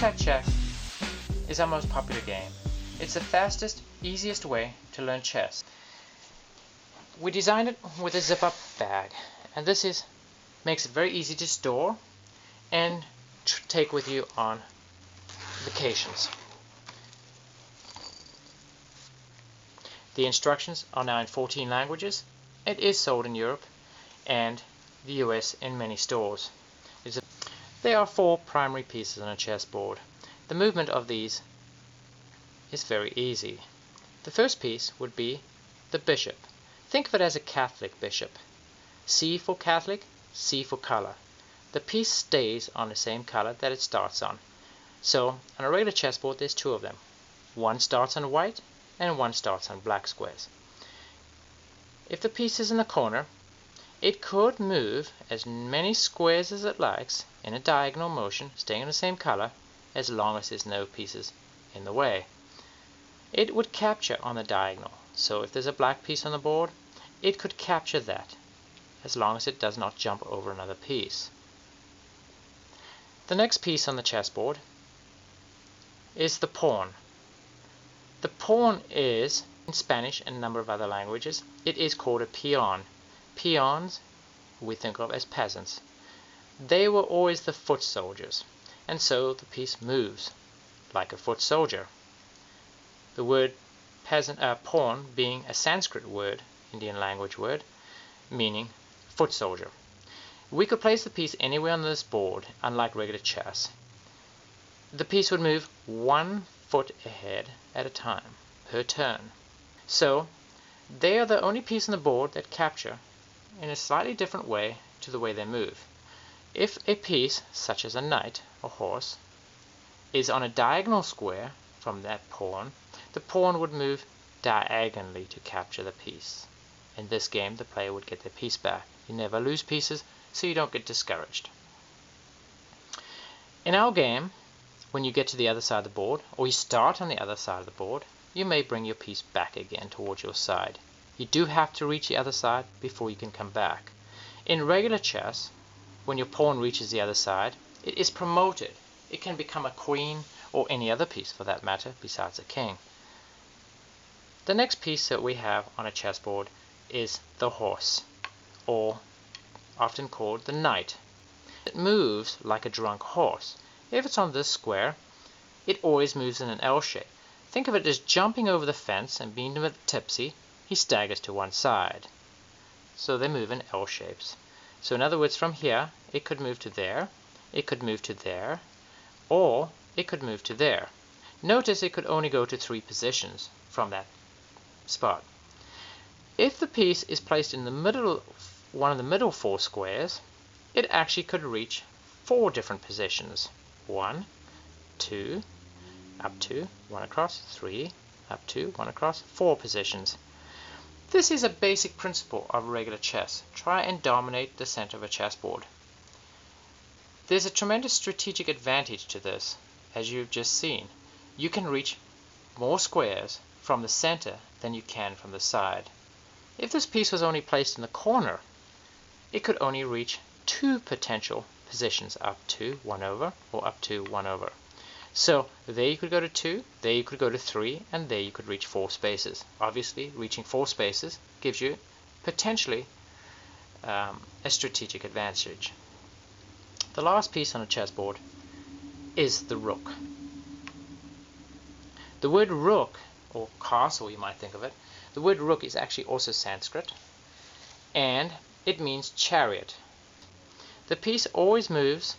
Tac Chec is our most popular game. It's the fastest, easiest way to learn chess. We designed it with a zip-up bag, and this makes it very easy to store and take with you on vacations. The instructions are now in 14 languages. It is sold in Europe and the US in many stores. There are 4 primary pieces on a chessboard. The movement of these is very easy. The first piece would be the bishop. Think of it as a Catholic bishop. C for Catholic, C for color. The piece stays on the same color that it starts on. So on a regular chessboard there's 2 of them. One starts on white and one starts on black squares. If the piece is in the corner, it could move as many squares as it likes in a diagonal motion, staying in the same color, as long as there's no pieces in the way. It would capture on the diagonal, so if there's a black piece on the board, it could capture that, as long as it does not jump over another piece. The next piece on the chessboard is the pawn. The pawn is, in Spanish and a number of other languages, it is called a peon. Peons we think of as peasants. They were always the foot soldiers, and so the piece moves like a foot soldier. The word pawn being a Sanskrit word, Indian language word, meaning foot soldier. We could place the piece anywhere on this board, unlike regular chess. The piece would move 1 foot ahead at a time, per turn. So, they are the only piece on the board that capture in a slightly different way to the way they move. If a piece, such as a knight or horse, is on a diagonal square from that pawn, the pawn would move diagonally to capture the piece. In this game, the player would get their piece back. You never lose pieces, so you don't get discouraged. In our game, when you get to the other side of the board, or you start on the other side of the board, you may bring your piece back again towards your side. You do have to reach the other side before you can come back. In regular chess, when your pawn reaches the other side, it is promoted. It can become a queen, or any other piece for that matter, besides a king. The next piece that we have on a chessboard is the horse, or often called the knight. It moves like a drunk horse. If it's on this square, it always moves in an L shape. Think of it as jumping over the fence, and being a bit tipsy, he staggers to one side. So they move in L shapes. So in other words, from here, it could move to there, it could move to there, or it could move to there. Notice it could only go to 3 positions from that spot. If the piece is placed in the middle, one of the middle 4 squares, it actually could reach 4 different positions. 1, 2, up to, 1 across, 3, up to, 1 across, 4 positions. This is a basic principle of regular chess. Try and dominate the center of a chessboard. There's a tremendous strategic advantage to this, as you've just seen. You can reach more squares from the center than you can from the side. If this piece was only placed in the corner, it could only reach 2 potential positions, up to 1 over, or up to 1 over. So there you could go to 2, there you could go to 3, and there you could reach 4 spaces. Obviously, reaching 4 spaces gives you potentially a strategic advantage. The last piece on a chessboard is the rook. The word rook, or castle you might think of it, the word rook is actually also Sanskrit, and it means chariot. The piece always moves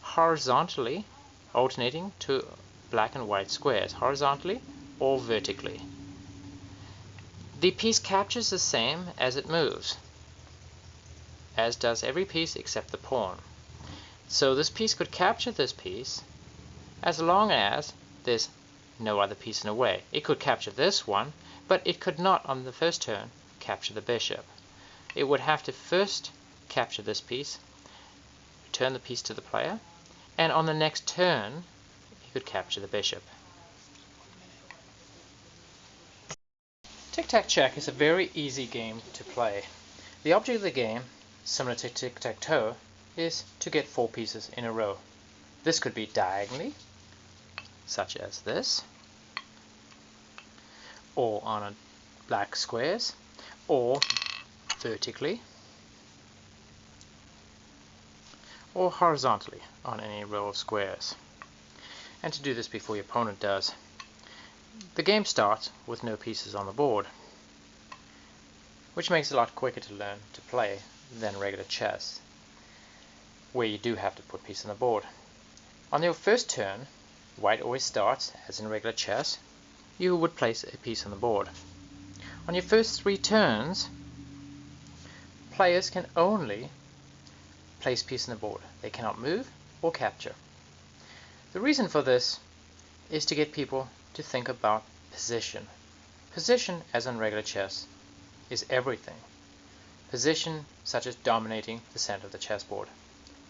horizontally, alternating to black and white squares, horizontally or vertically. The piece captures the same as it moves, as does every piece except the pawn. So this piece could capture this piece as long as there's no other piece in the way. It could capture this one, but it could not on the first turn capture the bishop. It would have to first capture this piece, return the piece to the player, and on the next turn he could capture the bishop. Tic Tac Chec is a very easy game to play. The object of the game, similar to tic-tac-toe, is to get 4 pieces in a row. This could be diagonally, such as this, or on a black squares, or vertically, or horizontally on any row of squares. And to do this before your opponent does, the game starts with no pieces on the board, which makes it a lot quicker to learn to play than regular chess, where you do have to put pieces on the board. On your first turn, white always starts, as in regular chess, you would place a piece on the board. On your first 3 turns, players can only place pieces on the board. They cannot move or capture. The reason for this is to get people to think about position. Position, as in regular chess, is everything. Position such as dominating the center of the chessboard,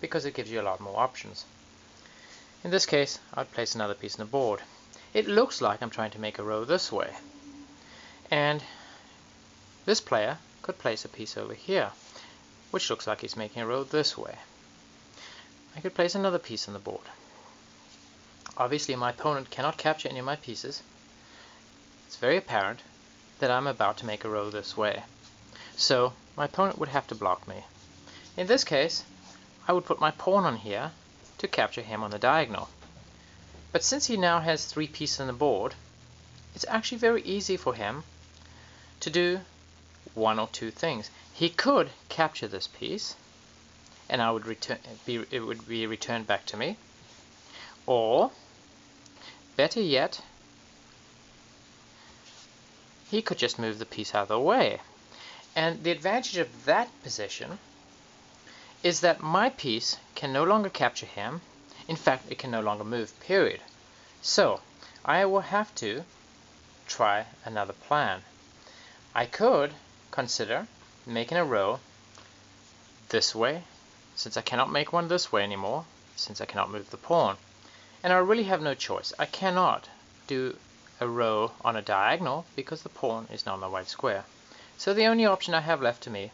because it gives you a lot more options. In this case, I'd place another piece on the board. It looks like I'm trying to make a row this way, and this player could place a piece over here, which looks like he's making a row this way. I could place another piece on the board. Obviously my opponent cannot capture any of my pieces. It's very apparent that I'm about to make a row this way, so my opponent would have to block me. In this case, I would put my pawn on here to capture him on the diagonal. But since he now has 3 pieces on the board, it's actually very easy for him to do one or two things. He could capture this piece, and I would it would be returned back to me. Or, better yet, he could just move the piece out of the way. And the advantage of that position is that my piece can no longer capture him. In fact, it can no longer move, period. So, I will have to try another plan. I could consider making a row this way, since I cannot make one this way anymore, since I cannot move the pawn. And I really have no choice. I cannot do a row on a diagonal because the pawn is not on the white square. So the only option I have left to me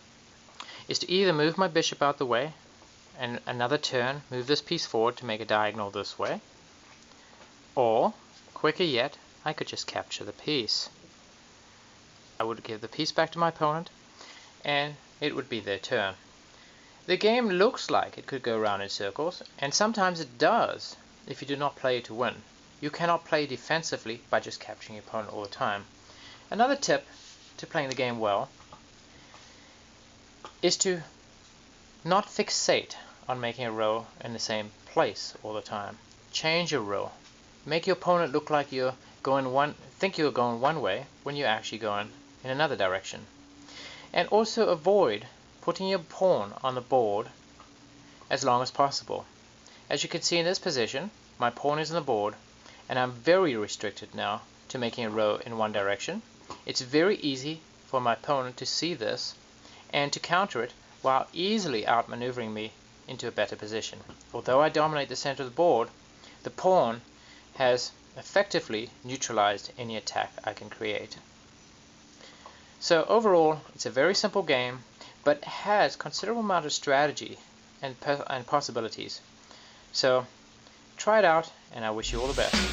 is to either move my bishop out the way and another turn move this piece forward to make a diagonal this way, or, quicker yet, I could just capture the piece. I would give the piece back to my opponent and it would be their turn. The game looks like it could go around in circles, and sometimes it does if you do not play to win. You cannot play defensively by just capturing your opponent all the time. Another tip to playing the game well is to not fixate on making a row in the same place all the time. Change your row. Make your opponent look like you're going think you're going one way when you're actually going in another direction. And also avoid putting your pawn on the board as long as possible. As you can see in this position, my pawn is on the board, and I'm very restricted now to making a row in one direction. It's very easy for my opponent to see this and to counter it while easily outmaneuvering me into a better position. Although I dominate the center of the board, the pawn has effectively neutralized any attack I can create. So overall, it's a very simple game, but has considerable amount of strategy and possibilities. So try it out, and I wish you all the best.